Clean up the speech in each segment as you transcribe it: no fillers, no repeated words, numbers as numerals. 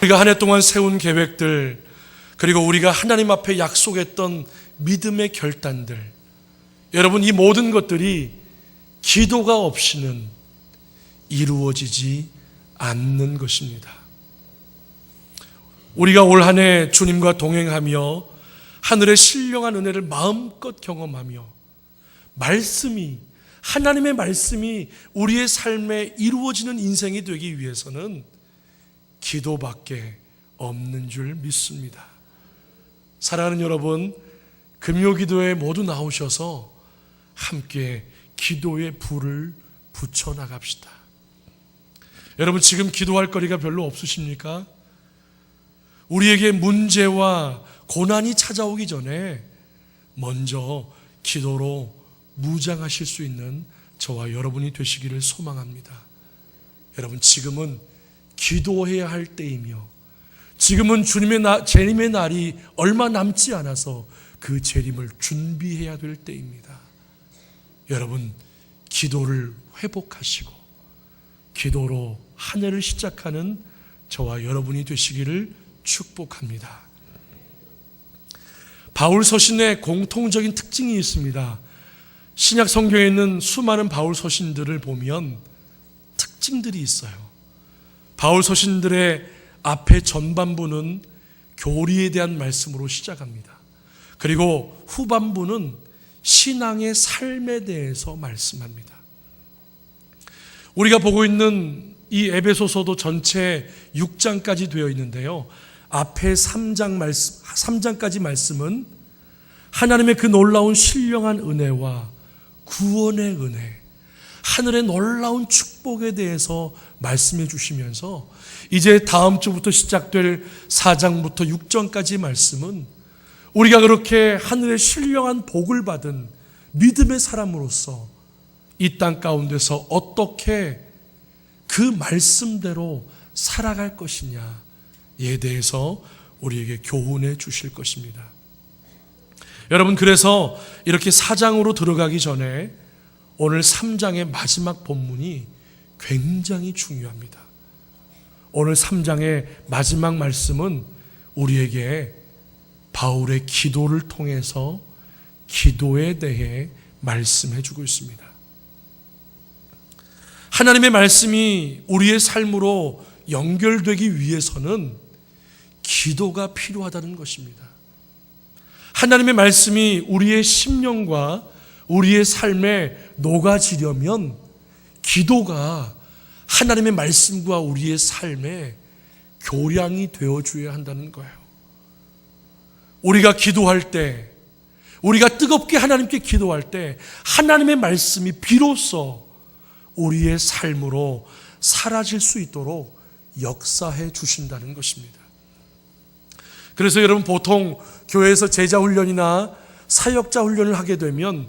우리가 한 해 동안 세운 계획들, 그리고 우리가 하나님 앞에 약속했던 믿음의 결단들, 여러분, 이 모든 것들이 기도가 없이는 이루어지지 않는 것입니다. 우리가 올 한 해 주님과 동행하며 하늘의 신령한 은혜를 마음껏 경험하며 하나님의 말씀이 우리의 삶에 이루어지는 인생이 되기 위해서는 기도밖에 없는 줄 믿습니다. 사랑하는 여러분, 금요기도에 모두 나오셔서 함께 기도의 불을 붙여나갑시다. 여러분, 지금 기도할 거리가 별로 없으십니까? 우리에게 문제와 고난이 찾아오기 전에 먼저 기도로 무장하실 수 있는 저와 여러분이 되시기를 소망합니다. 여러분, 지금은 기도해야 할 때이며, 지금은 재림의 날이 얼마 남지 않아서 그 재림을 준비해야 될 때입니다. 여러분, 기도를 회복하시고 기도로 한 해를 시작하는 저와 여러분이 되시기를 축복합니다. 바울 서신의 공통적인 특징이 있습니다. 신약 성경에 있는 수많은 바울 서신들을 보면 특징들이 있어요. 바울 서신들의 앞에 전반부는 교리에 대한 말씀으로 시작합니다. 그리고 후반부는 신앙의 삶에 대해서 말씀합니다. 우리가 보고 있는 이 에베소서도 전체 6장까지 되어 있는데요, 앞에 3장까지 말씀은 하나님의 그 놀라운 신령한 은혜와 구원의 은혜, 하늘의 놀라운 축복에 대해서 말씀해 주시면서, 이제 다음 주부터 시작될 4장부터 6장까지 말씀은 우리가 그렇게 하늘의 신령한 복을 받은 믿음의 사람으로서 이 땅 가운데서 어떻게 그 말씀대로 살아갈 것이냐에 대해서 우리에게 교훈해 주실 것입니다. 여러분, 그래서 이렇게 4장으로 들어가기 전에 오늘 3장의 마지막 본문이 굉장히 중요합니다. 오늘 3장의 마지막 말씀은 우리에게 바울의 기도를 통해서 기도에 대해 말씀해 주고 있습니다. 하나님의 말씀이 우리의 삶으로 연결되기 위해서는 기도가 필요하다는 것입니다. 하나님의 말씀이 우리의 심령과 우리의 삶에 녹아지려면 기도가 하나님의 말씀과 우리의 삶에 교량이 되어줘야 한다는 거예요. 우리가 기도할 때, 우리가 뜨겁게 하나님께 기도할 때 하나님의 말씀이 비로소 우리의 삶으로 사라질 수 있도록 역사해 주신다는 것입니다. 그래서 여러분, 보통 교회에서 제자 훈련이나 사역자 훈련을 하게 되면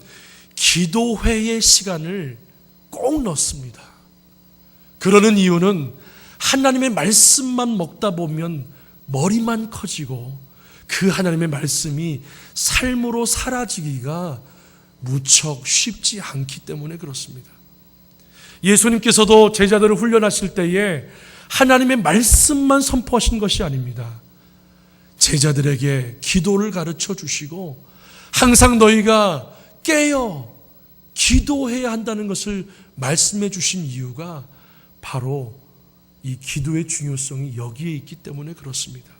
기도회의 시간을 꼭 넣습니다. 그러는 이유는 하나님의 말씀만 먹다 보면 머리만 커지고 그 하나님의 말씀이 삶으로 사라지기가 무척 쉽지 않기 때문에 그렇습니다. 예수님께서도 제자들을 훈련하실 때에 하나님의 말씀만 선포하신 것이 아닙니다. 제자들에게 기도를 가르쳐 주시고 항상 너희가 깨어 기도해야 한다는 것을 말씀해 주신 이유가 바로 이 기도의 중요성이 여기에 있기 때문에 그렇습니다.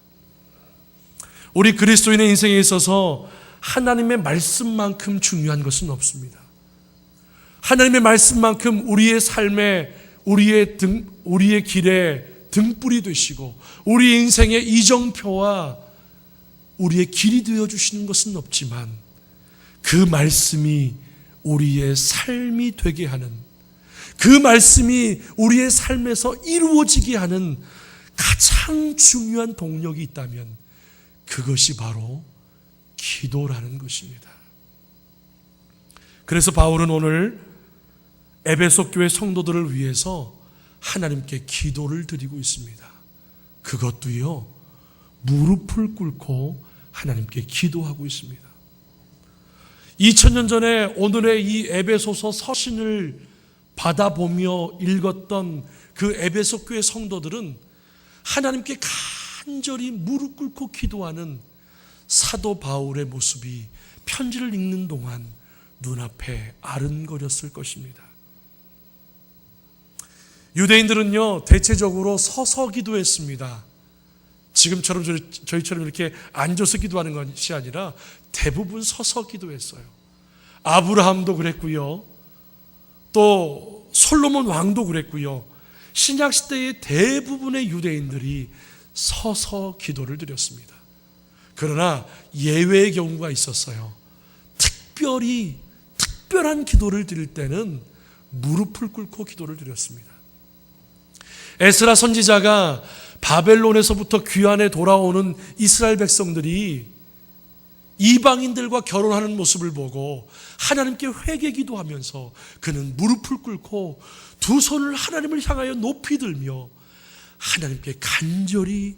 우리 그리스도인의 인생에 있어서 하나님의 말씀만큼 중요한 것은 없습니다. 하나님의 말씀만큼 우리의 삶에, 우리의 길에 등불이 되시고 우리 인생의 이정표와 우리의 길이 되어주시는 것은 없지만, 그 말씀이 우리의 삶이 되게 하는, 그 말씀이 우리의 삶에서 이루어지게 하는 가장 중요한 동력이 있다면 그것이 바로 기도라는 것입니다. 그래서 바울은 오늘 에베소 교회 성도들을 위해서 하나님께 기도를 드리고 있습니다. 그것도요, 무릎을 꿇고 하나님께 기도하고 있습니다. 2000년 전에 오늘의 이 에베소서 서신을 받아보며 읽었던 그 에베소 교회 성도들은 하나님께 간절히 무릎 꿇고 기도하는 사도 바울의 모습이 편지를 읽는 동안 눈앞에 아른거렸을 것입니다. 유대인들은요, 대체적으로 서서 기도했습니다. 지금처럼 저희처럼 이렇게 앉아서 기도하는 것이 아니라 대부분 서서 기도했어요. 아브라함도 그랬고요. 또 솔로몬 왕도 그랬고요. 신약 시대의 대부분의 유대인들이 서서 기도를 드렸습니다. 그러나 예외의 경우가 있었어요. 특별한 기도를 드릴 때는 무릎을 꿇고 기도를 드렸습니다. 에스라 선지자가 바벨론에서부터 귀환해 돌아오는 이스라엘 백성들이 이방인들과 결혼하는 모습을 보고 하나님께 회개 기도하면서 그는 무릎을 꿇고 두 손을 하나님을 향하여 높이 들며 하나님께 간절히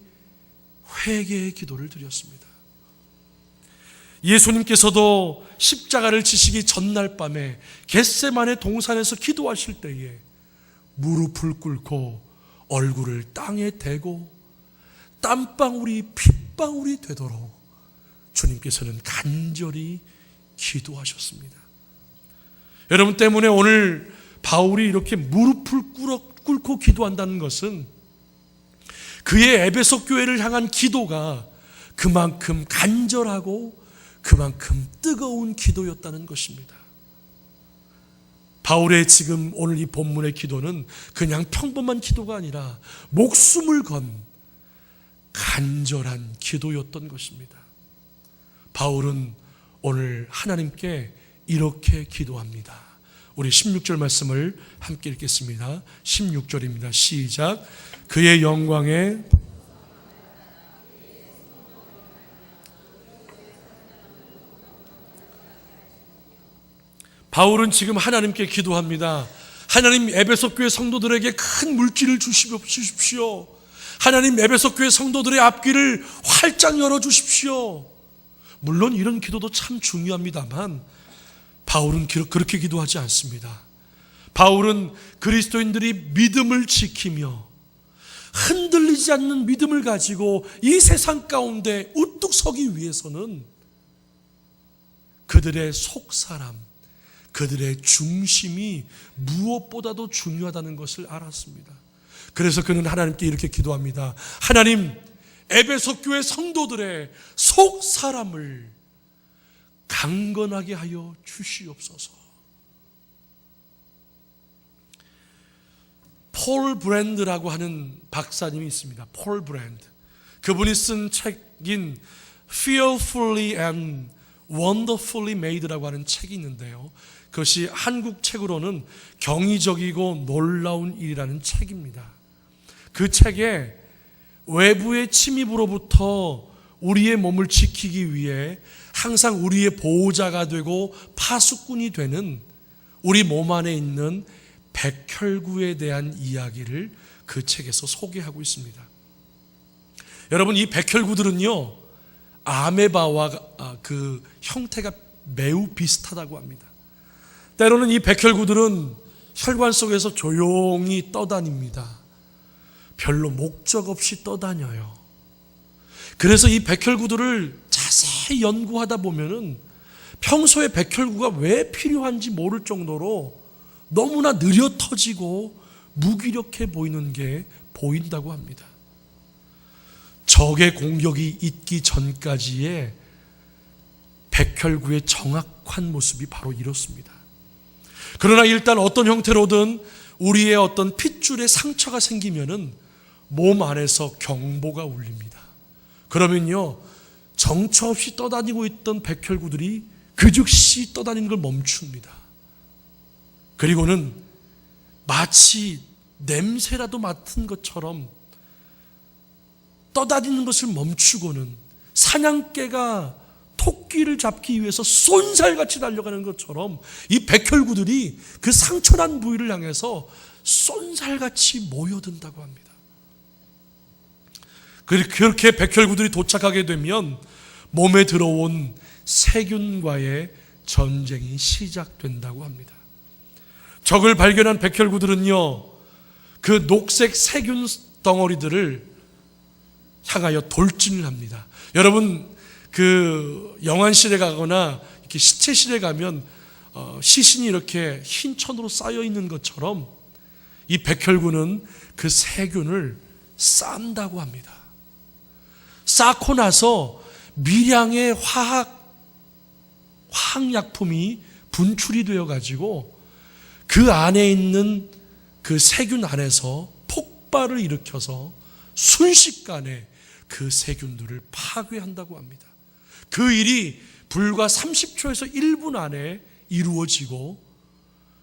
회개의 기도를 드렸습니다. 예수님께서도 십자가를 지시기 전날 밤에 겟세마네 동산에서 기도하실 때에 무릎을 꿇고 얼굴을 땅에 대고 땀방울이 핏방울이 되도록 주님께서는 간절히 기도하셨습니다. 여러분 때문에 오늘 바울이 이렇게 무릎을 꿇고 기도한다는 것은 그의 에베소 교회를 향한 기도가 그만큼 간절하고 그만큼 뜨거운 기도였다는 것입니다. 바울의 지금 오늘 이 본문의 기도는 그냥 평범한 기도가 아니라 목숨을 건 간절한 기도였던 것입니다. 바울은 오늘 하나님께 이렇게 기도합니다. 우리 16절 말씀을 함께 읽겠습니다. 16절입니다. 시작. 그의 영광에 바울은 지금 하나님께 기도합니다. 하나님, 에베소 교회 성도들에게 큰 물질을 주십시오. 하나님, 에베소 교회 성도들의 앞길을 활짝 열어주십시오. 물론 이런 기도도 참 중요합니다만 바울은 그렇게 기도하지 않습니다. 바울은 그리스도인들이 믿음을 지키며 흔들리지 않는 믿음을 가지고 이 세상 가운데 우뚝 서기 위해서는 그들의 속사람, 그들의 중심이 무엇보다도 중요하다는 것을 알았습니다. 그래서 그는 하나님께 이렇게 기도합니다. 하나님, 에베소 교회 성도들의 속사람을 강건하게 하여 주시옵소서. 폴 브랜드라고 하는 박사님이 있습니다. 폴 브랜드. 그분이 쓴 책인 Fearfully and Wonderfully Made라고 하는 책이 있는데요. 그것이 한국 책으로는 경이적이고 놀라운 일이라는 책입니다. 그 책에 외부의 침입으로부터 우리의 몸을 지키기 위해 항상 우리의 보호자가 되고 파수꾼이 되는 우리 몸 안에 있는 백혈구에 대한 이야기를 그 책에서 소개하고 있습니다. 여러분, 이 백혈구들은요, 아메바와 그 형태가 매우 비슷하다고 합니다. 때로는 이 백혈구들은 혈관 속에서 조용히 떠다닙니다. 별로 목적 없이 떠다녀요. 그래서 이 백혈구들을 자세히 연구하다 보면은 평소에 백혈구가 왜 필요한지 모를 정도로 너무나 느려 터지고 무기력해 보이는 게 보인다고 합니다. 적의 공격이 있기 전까지의 백혈구의 정확한 모습이 바로 이렇습니다. 그러나 일단 어떤 형태로든 우리의 어떤 핏줄에 상처가 생기면은 몸 안에서 경보가 울립니다. 그러면요, 정처 없이 떠다니고 있던 백혈구들이 그 즉시 떠다니는 걸 멈춥니다. 그리고는 마치 냄새라도 맡은 것처럼 떠다니는 것을 멈추고는 사냥개가 토끼를 잡기 위해서 쏜살같이 달려가는 것처럼 이 백혈구들이 그 상처난 부위를 향해서 쏜살같이 모여든다고 합니다. 그렇게 백혈구들이 도착하게 되면 몸에 들어온 세균과의 전쟁이 시작된다고 합니다. 적을 발견한 백혈구들은요, 그 녹색 세균 덩어리들을 향하여 돌진을 합니다. 여러분 그 영안실에 가거나 이렇게 시체실에 가면 시신이 이렇게 흰 천으로 쌓여 있는 것처럼 이 백혈구는 그 세균을 싼다고 합니다. 쌓고 나서 미량의 화학약품이 분출이 되어 가지고 그 안에 있는 그 세균 안에서 폭발을 일으켜서 순식간에 그 세균들을 파괴한다고 합니다. 그 일이 불과 30초에서 1분 안에 이루어지고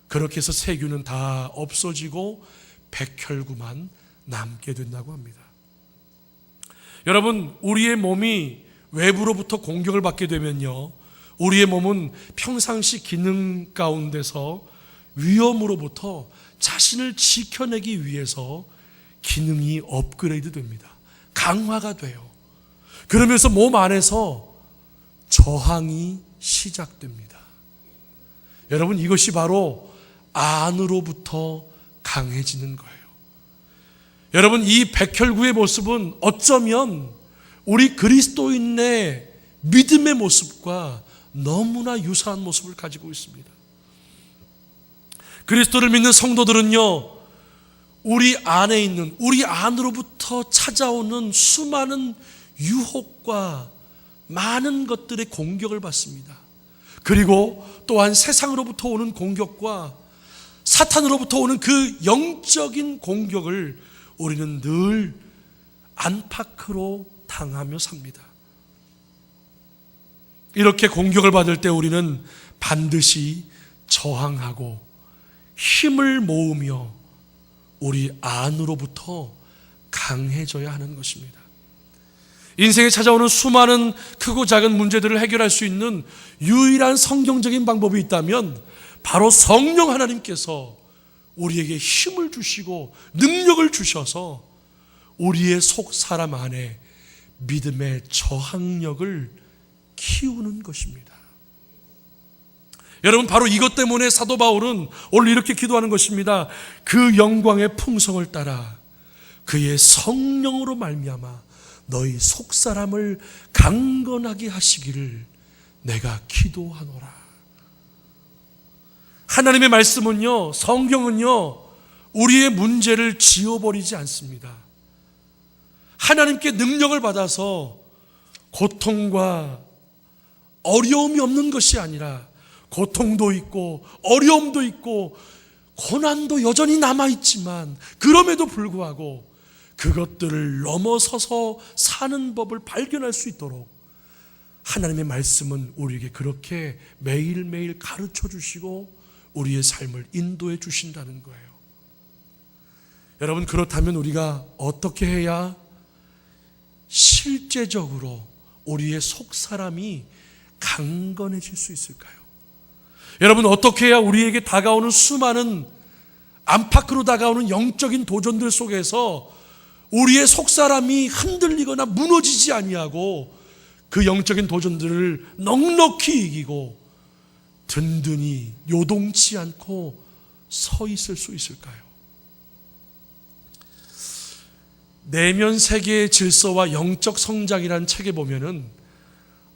그렇게 해서 세균은 다 없어지고 백혈구만 남게 된다고 합니다. 여러분, 우리의 몸이 외부로부터 공격을 받게 되면요, 우리의 몸은 평상시 기능 가운데서 위험으로부터 자신을 지켜내기 위해서 기능이 업그레이드 됩니다. 강화가 돼요. 그러면서 몸 안에서 저항이 시작됩니다. 여러분, 이것이 바로 안으로부터 강해지는 거예요. 여러분, 이 백혈구의 모습은 어쩌면 우리 그리스도인의 믿음의 모습과 너무나 유사한 모습을 가지고 있습니다. 그리스도를 믿는 성도들은요, 우리 안에 있는, 우리 안으로부터 찾아오는 수많은 유혹과 많은 것들의 공격을 받습니다. 그리고 또한 세상으로부터 오는 공격과 사탄으로부터 오는 그 영적인 공격을 우리는 늘 안팎으로 당하며 삽니다. 이렇게 공격을 받을 때 우리는 반드시 저항하고 힘을 모으며 우리 안으로부터 강해져야 하는 것입니다. 인생에 찾아오는 수많은 크고 작은 문제들을 해결할 수 있는 유일한 성경적인 방법이 있다면 바로 성령 하나님께서 우리에게 힘을 주시고 능력을 주셔서 우리의 속 사람 안에 믿음의 저항력을 키우는 것입니다. 여러분, 바로 이것 때문에 사도 바울은 오늘 이렇게 기도하는 것입니다. 그 영광의 풍성을 따라 그의 성령으로 말미암아 너희 속사람을 강건하게 하시기를 내가 기도하노라. 하나님의 말씀은요, 성경은요, 우리의 문제를 지워버리지 않습니다. 하나님께 능력을 받아서 고통과 어려움이 없는 것이 아니라 고통도 있고 어려움도 있고 고난도 여전히 남아있지만 그럼에도 불구하고 그것들을 넘어서서 사는 법을 발견할 수 있도록 하나님의 말씀은 우리에게 그렇게 매일매일 가르쳐 주시고 우리의 삶을 인도해 주신다는 거예요. 여러분, 그렇다면 우리가 어떻게 해야 실제적으로 우리의 속사람이 강건해질 수 있을까요? 여러분, 어떻게 해야 우리에게 다가오는 수많은 안팎으로 다가오는 영적인 도전들 속에서 우리의 속사람이 흔들리거나 무너지지 아니하고 그 영적인 도전들을 넉넉히 이기고 든든히 요동치 않고 서 있을 수 있을까요? 내면 세계의 질서와 영적 성장이라는 책에 보면은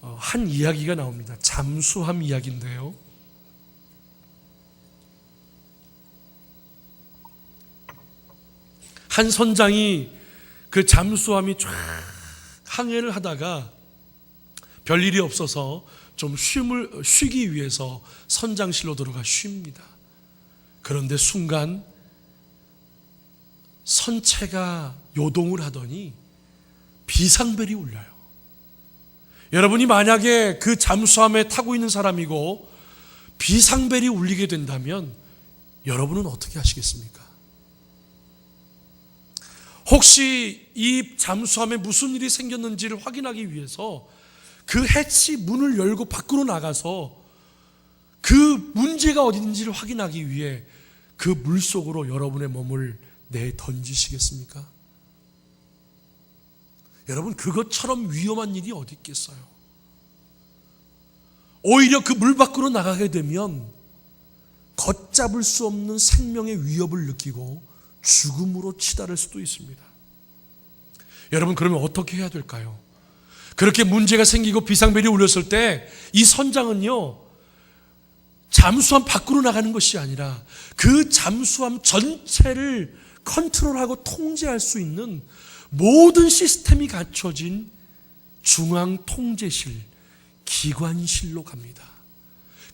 한 이야기가 나옵니다. 잠수함 이야기인데요. 한 선장이 그 잠수함이 쫙 항해를 하다가 별일이 없어서 좀 쉬기 위해서 선장실로 들어가 쉽니다. 그런데 순간 선체가 요동을 하더니 비상벨이 울려요. 여러분이 만약에 그 잠수함에 타고 있는 사람이고 비상벨이 울리게 된다면 여러분은 어떻게 하시겠습니까? 혹시 이 잠수함에 무슨 일이 생겼는지를 확인하기 위해서 그 해치 문을 열고 밖으로 나가서 그 문제가 어디 있는지를 확인하기 위해 그 물속으로 여러분의 몸을 내던지시겠습니까? 여러분, 그것처럼 위험한 일이 어디 있겠어요? 오히려 그 물 밖으로 나가게 되면 걷잡을 수 없는 생명의 위협을 느끼고 죽음으로 치달을 수도 있습니다. 여러분, 그러면 어떻게 해야 될까요? 그렇게 문제가 생기고 비상벨이 울렸을 때 이 선장은요, 잠수함 밖으로 나가는 것이 아니라 그 잠수함 전체를 컨트롤하고 통제할 수 있는 모든 시스템이 갖춰진 중앙 통제실, 기관실로 갑니다.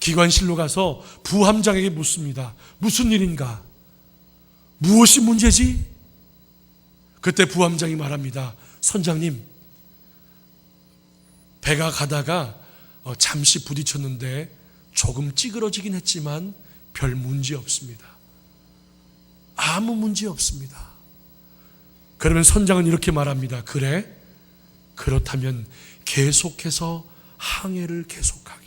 기관실로 가서 부함장에게 묻습니다. 무슨 일인가? 무엇이 문제지? 그때 부함장이 말합니다. 선장님, 배가 가다가 잠시 부딪혔는데 조금 찌그러지긴 했지만 별 문제 없습니다. 아무 문제 없습니다. 그러면 선장은 이렇게 말합니다. 그래? 그렇다면 계속해서 항해를 계속하게.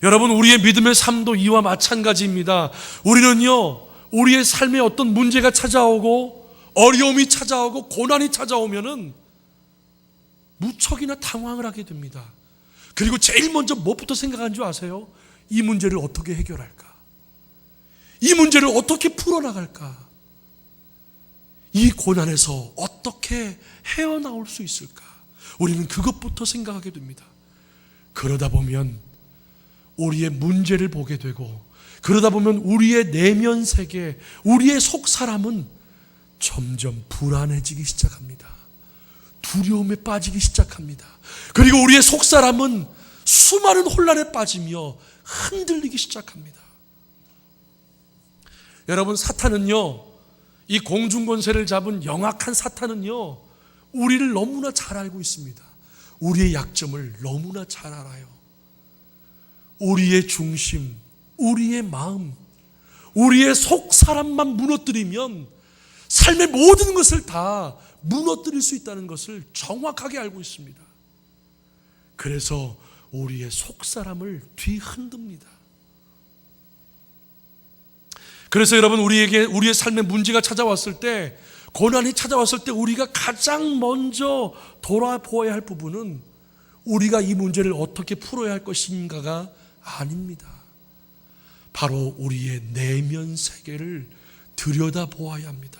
여러분, 우리의 믿음의 삶도 이와 마찬가지입니다. 우리는요, 우리의 삶에 어떤 문제가 찾아오고 어려움이 찾아오고 고난이 찾아오면은 무척이나 당황을 하게 됩니다. 그리고 제일 먼저 무엇부터 생각하는 줄 아세요? 이 문제를 어떻게 해결할까? 이 문제를 어떻게 풀어나갈까? 이 고난에서 어떻게 헤어나올 수 있을까? 우리는 그것부터 생각하게 됩니다. 그러다 보면 우리의 문제를 보게 되고, 그러다 보면 우리의 내면 세계, 우리의 속 사람은 점점 불안해지기 시작합니다. 두려움에 빠지기 시작합니다. 그리고 우리의 속 사람은 수많은 혼란에 빠지며 흔들리기 시작합니다. 여러분, 사탄은요, 이 공중권세를 잡은 영악한 사탄은요, 우리를 너무나 잘 알고 있습니다. 우리의 약점을 너무나 잘 알아요. 우리의 중심, 우리의 마음, 우리의 속 사람만 무너뜨리면 삶의 모든 것을 다 무너뜨릴 수 있다는 것을 정확하게 알고 있습니다. 그래서 우리의 속 사람을 뒤흔듭니다. 그래서 여러분, 우리의 삶에 문제가 찾아왔을 때, 고난이 찾아왔을 때 우리가 가장 먼저 돌아보아야 할 부분은 우리가 이 문제를 어떻게 풀어야 할 것인가가 아닙니다. 바로 우리의 내면 세계를 들여다보아야 합니다.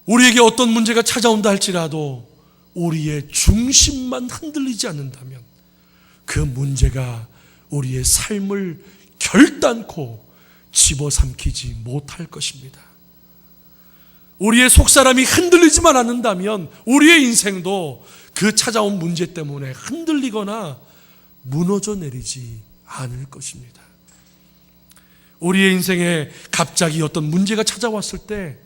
우리에게 어떤 문제가 찾아온다 할지라도 우리의 중심만 흔들리지 않는다면 그 문제가 우리의 삶을 결단코 집어삼키지 못할 것입니다. 우리의 속사람이 흔들리지만 않는다면 우리의 인생도 그 찾아온 문제 때문에 흔들리거나 무너져 내리지 않을 것입니다. 우리의 인생에 갑자기 어떤 문제가 찾아왔을 때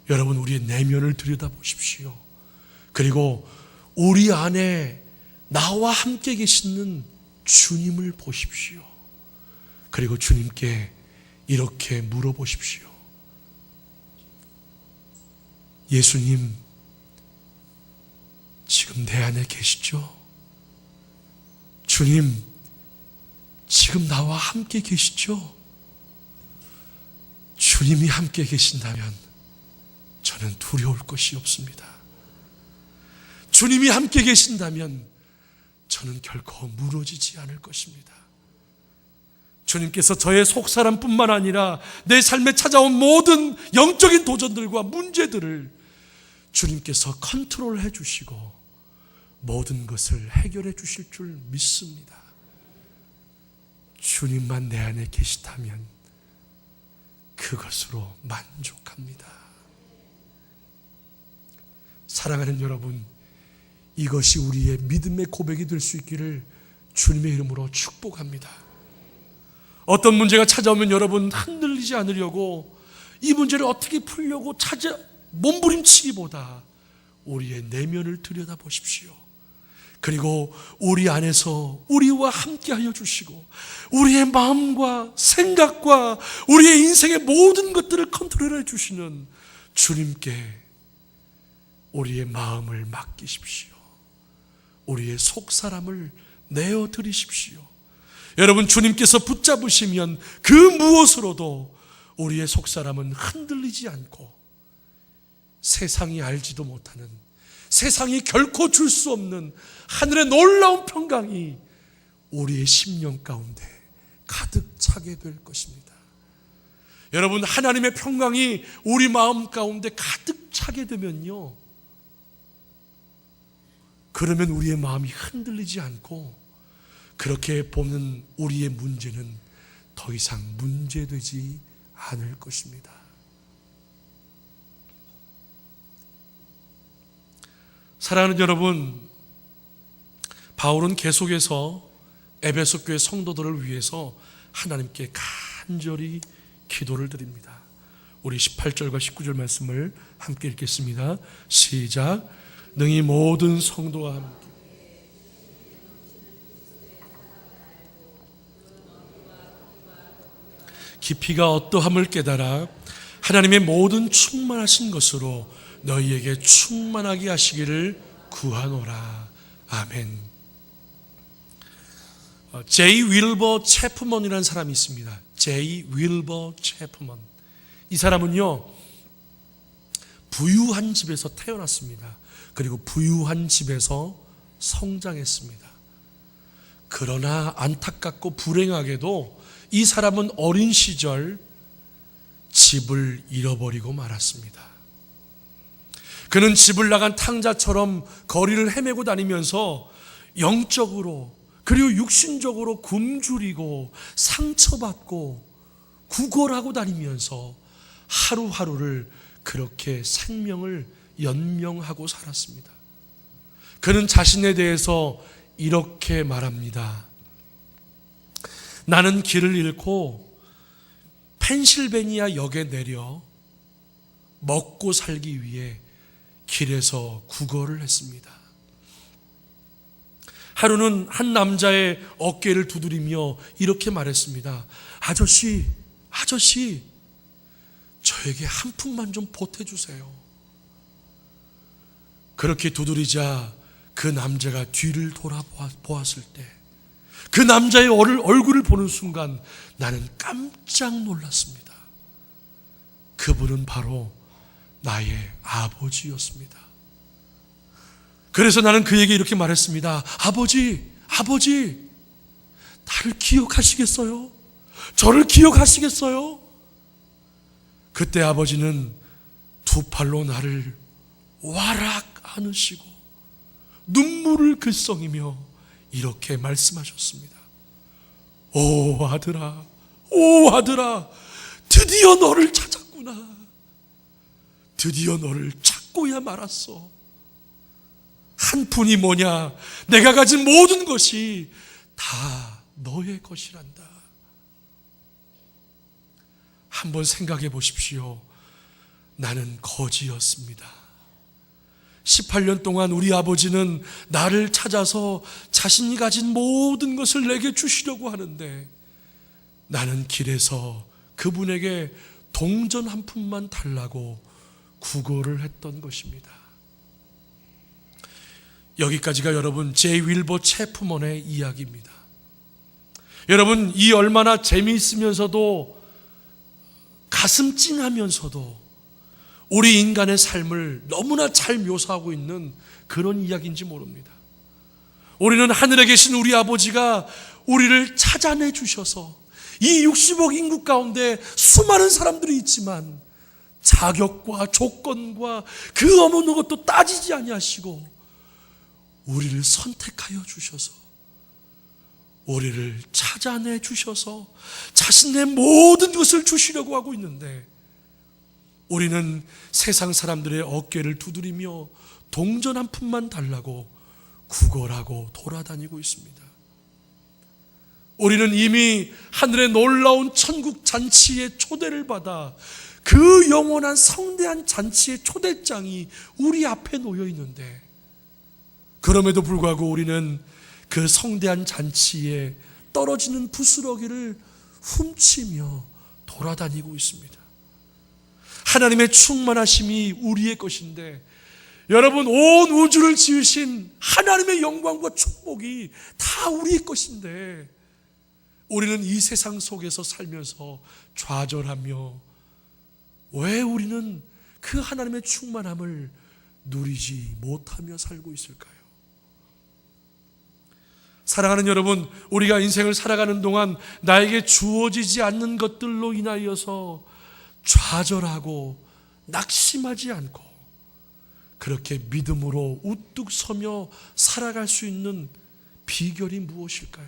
여러분, 우리의 내면을 들여다보십시오. 그리고 우리 안에 나와 함께 계시는 주님을 보십시오. 그리고 주님께 이렇게 물어보십시오. 예수님, 지금 내 안에 계시죠? 주님, 지금 나와 함께 계시죠? 주님이 함께 계신다면 저는 두려울 것이 없습니다. 주님이 함께 계신다면 저는 결코 무너지지 않을 것입니다. 주님께서 저의 속사람뿐만 아니라 내 삶에 찾아온 모든 영적인 도전들과 문제들을 주님께서 컨트롤해 주시고 모든 것을 해결해 주실 줄 믿습니다. 주님만 내 안에 계시다면 그것으로 만족합니다. 사랑하는 여러분, 이것이 우리의 믿음의 고백이 될 수 있기를 주님의 이름으로 축복합니다. 어떤 문제가 찾아오면 여러분 흔들리지 않으려고 이 문제를 어떻게 풀려고 몸부림치기보다 우리의 내면을 들여다보십시오. 그리고 우리 안에서 우리와 함께하여 주시고 우리의 마음과 생각과 우리의 인생의 모든 것들을 컨트롤해 주시는 주님께 우리의 마음을 맡기십시오. 우리의 속사람을 내어드리십시오. 여러분, 주님께서 붙잡으시면 그 무엇으로도 우리의 속사람은 흔들리지 않고 세상이 알지도 못하는, 세상이 결코 줄 수 없는 하늘의 놀라운 평강이 우리의 심령 가운데 가득 차게 될 것입니다. 여러분, 하나님의 평강이 우리 마음 가운데 가득 차게 되면요, 그러면 우리의 마음이 흔들리지 않고 그렇게 보는 우리의 문제는 더 이상 문제되지 않을 것입니다. 사랑하는 여러분, 바울은 계속해서 에베소 교회 성도들을 위해서 하나님께 간절히 기도를 드립니다. 우리 18절과 19절 말씀을 함께 읽겠습니다. 시작. 능히 모든 성도와 함께 깊이가 어떠함을 깨달아 하나님의 모든 충만하신 것으로 너희에게 충만하게 하시기를 구하노라. 아멘. 제이 윌버 체프먼이라는 사람이 있습니다. 제이 윌버 체프먼. 이 사람은요, 부유한 집에서 태어났습니다. 그리고 부유한 집에서 성장했습니다. 그러나 안타깝고 불행하게도 이 사람은 어린 시절 집을 잃어버리고 말았습니다. 그는 집을 나간 탕자처럼 거리를 헤매고 다니면서 영적으로 그리고 육신적으로 굶주리고 상처받고 구걸하고 다니면서 하루하루를 그렇게 생명을 연명하고 살았습니다. 그는 자신에 대해서 이렇게 말합니다. 나는 길을 잃고 펜실베니아 역에 내려 먹고 살기 위해 길에서 구걸을 했습니다. 하루는 한 남자의 어깨를 두드리며 이렇게 말했습니다. 아저씨, 저에게 한 푼만 좀 보태주세요. 그렇게 두드리자 그 남자가 뒤를 돌아보았을 때 그 남자의 얼굴을 보는 순간 나는 깜짝 놀랐습니다. 그분은 바로 나의 아버지였습니다. 그래서 나는 그에게 이렇게 말했습니다. 아버지, 나를 기억하시겠어요? 저를 기억하시겠어요? 그때 아버지는 두 팔로 나를 와락 안으시고 눈물을 글썽이며 이렇게 말씀하셨습니다. 오 아들아, 드디어 너를 찾았구나. 드디어 너를 찾고야 말았어. 한 푼이 뭐냐? 내가 가진 모든 것이 다 너의 것이란다. 한번 생각해 보십시오. 나는 거지였습니다. 18년 동안 우리 아버지는 나를 찾아서 자신이 가진 모든 것을 내게 주시려고 하는데 나는 길에서 그분에게 동전 한 푼만 달라고 구걸을 했던 것입니다. 여기까지가 여러분 제이 윌버 체프먼의 이야기입니다. 여러분, 이 얼마나 재미있으면서도 가슴 찡하면서도 우리 인간의 삶을 너무나 잘 묘사하고 있는 그런 이야기인지 모릅니다. 우리는 하늘에 계신 우리 아버지가 우리를 찾아내 주셔서 이 60억 인구 가운데 수많은 사람들이 있지만 자격과 조건과 그 어느 것도 따지지 아니하시고 우리를 선택하여 주셔서 우리를 찾아내 주셔서 자신의 모든 것을 주시려고 하고 있는데 우리는 세상 사람들의 어깨를 두드리며 동전 한 푼만 달라고 구걸하고 돌아다니고 있습니다. 우리는 이미 하늘의 놀라운 천국 잔치의 초대를 받아 그 영원한 성대한 잔치의 초대장이 우리 앞에 놓여 있는데 그럼에도 불구하고 우리는 그 성대한 잔치에 떨어지는 부스러기를 훔치며 돌아다니고 있습니다. 하나님의 충만하심이 우리의 것인데 여러분, 온 우주를 지으신 하나님의 영광과 축복이 다 우리의 것인데 우리는 이 세상 속에서 살면서 좌절하며 왜 우리는 그 하나님의 충만함을 누리지 못하며 살고 있을까요? 사랑하는 여러분, 우리가 인생을 살아가는 동안 나에게 주어지지 않는 것들로 인하여서 좌절하고 낙심하지 않고 그렇게 믿음으로 우뚝 서며 살아갈 수 있는 비결이 무엇일까요?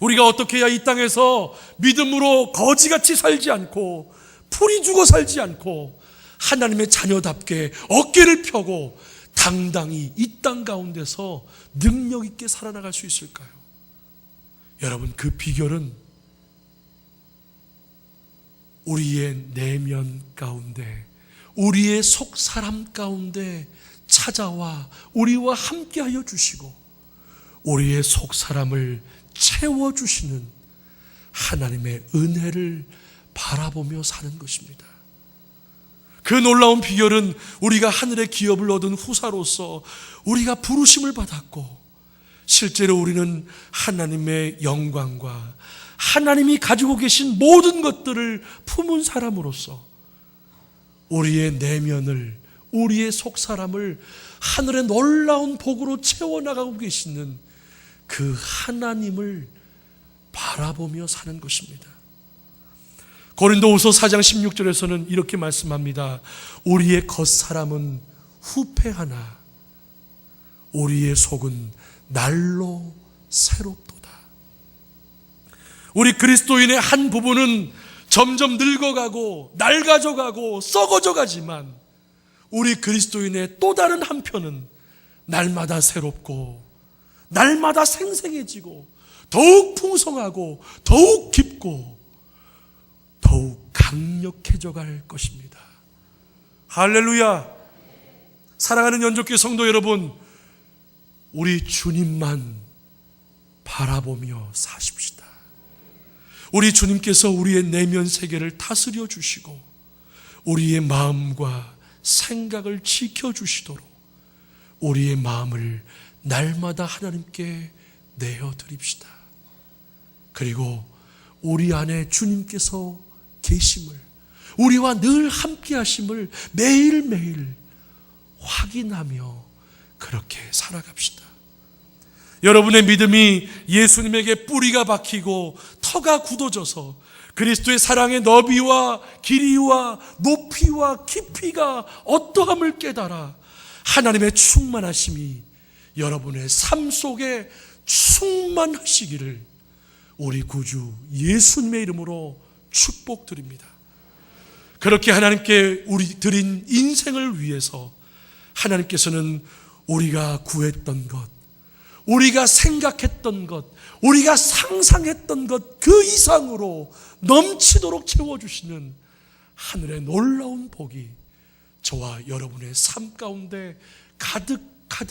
우리가 어떻게 해야 이 땅에서 믿음으로 거지같이 살지 않고 풀이 죽어 살지 않고 하나님의 자녀답게 어깨를 펴고 당당히 이 땅 가운데서 능력 있게 살아나갈 수 있을까요? 여러분, 그 비결은 우리의 내면 가운데, 우리의 속 사람 가운데 찾아와 우리와 함께하여 주시고 우리의 속 사람을 채워주시는 하나님의 은혜를 바라보며 사는 것입니다. 그 놀라운 비결은 우리가 하늘의 기업을 얻은 후사로서 우리가 부르심을 받았고 실제로 우리는 하나님의 영광과 하나님이 가지고 계신 모든 것들을 품은 사람으로서 우리의 내면을, 우리의 속사람을 하늘의 놀라운 복으로 채워나가고 계시는 그 하나님을 바라보며 사는 것입니다. 고린도후서 4장 16절에서는 이렇게 말씀합니다. 우리의 겉사람은 후패하나 우리의 속은 날로 새롭도다. 우리 그리스도인의 한 부분은 점점 늙어가고 낡아져가고 썩어져가지만 우리 그리스도인의 또 다른 한편은 날마다 새롭고 날마다 생생해지고 더욱 풍성하고 더욱 깊고 더욱 강력해져 갈 것입니다. 할렐루야. 사랑하는 연족교 성도 여러분, 우리 주님만 바라보며 사십시다. 우리 주님께서 우리의 내면 세계를 다스려 주시고 우리의 마음과 생각을 지켜주시도록 우리의 마음을 날마다 하나님께 내어드립시다. 그리고 우리 안에 주님께서 계심을, 우리와 늘 함께 하심을 매일매일 확인하며 그렇게 살아갑시다. 여러분의 믿음이 예수님에게 뿌리가 박히고 터가 굳어져서 그리스도의 사랑의 너비와 길이와 높이와 깊이가 어떠함을 깨달아 하나님의 충만하심이 여러분의 삶 속에 충만하시기를 우리 구주 예수님의 이름으로 축복드립니다. 그렇게 하나님께 우리 드린 인생을 위해서 하나님께서는 우리가 구했던 것, 우리가 생각했던 것, 우리가 상상했던 것 그 이상으로 넘치도록 채워주시는 하늘의 놀라운 복이 저와 여러분의 삶 가운데 가득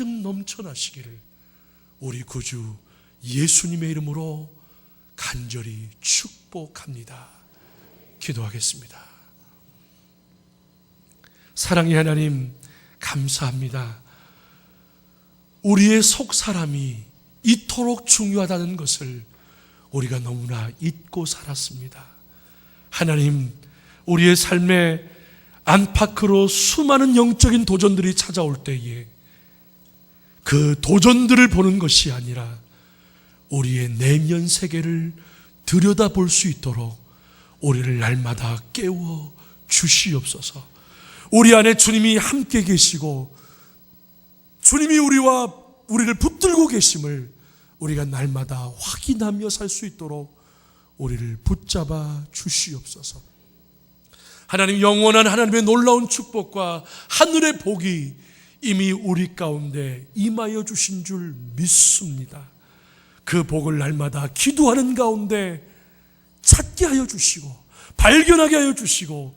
넘쳐나시기를 우리 구주 예수님의 이름으로 간절히 축복합니다. 기도하겠습니다. 사랑의 하나님, 감사합니다. 우리의 속 사람이 이토록 중요하다는 것을 우리가 너무나 잊고 살았습니다. 하나님, 우리의 삶에 안팎으로 수많은 영적인 도전들이 찾아올 때에 그 도전들을 보는 것이 아니라 우리의 내면 세계를 들여다볼 수 있도록 우리를 날마다 깨워 주시옵소서. 우리 안에 주님이 함께 계시고 주님이 우리를 붙들고 계심을 우리가 날마다 확인하며 살 수 있도록 우리를 붙잡아 주시옵소서. 하나님, 영원한 하나님의 놀라운 축복과 하늘의 복이 이미 우리 가운데 임하여 주신 줄 믿습니다. 그 복을 날마다 기도하는 가운데 찾게 하여 주시고 발견하게 하여 주시고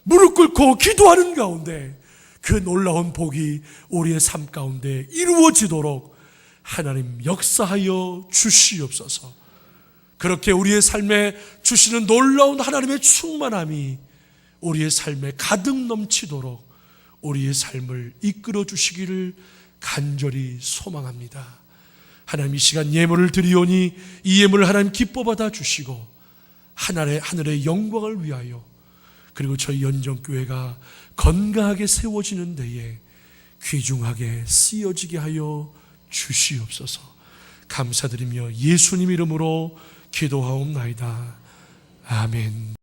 무릎 꿇고 기도하는 가운데 그 놀라운 복이 우리의 삶 가운데 이루어지도록 하나님 역사하여 주시옵소서. 그렇게 우리의 삶에 주시는 놀라운 하나님의 충만함이 우리의 삶에 가득 넘치도록 우리의 삶을 이끌어 주시기를 간절히 소망합니다. 하나님, 이 시간 예물을 드리오니 이 예물을 하나님 기뻐 받아 주시고 하늘의 영광을 위하여 그리고 저희 연정교회가 건강하게 세워지는 데에 귀중하게 쓰여지게 하여 주시옵소서. 감사드리며 예수님 이름으로 기도하옵나이다. 아멘.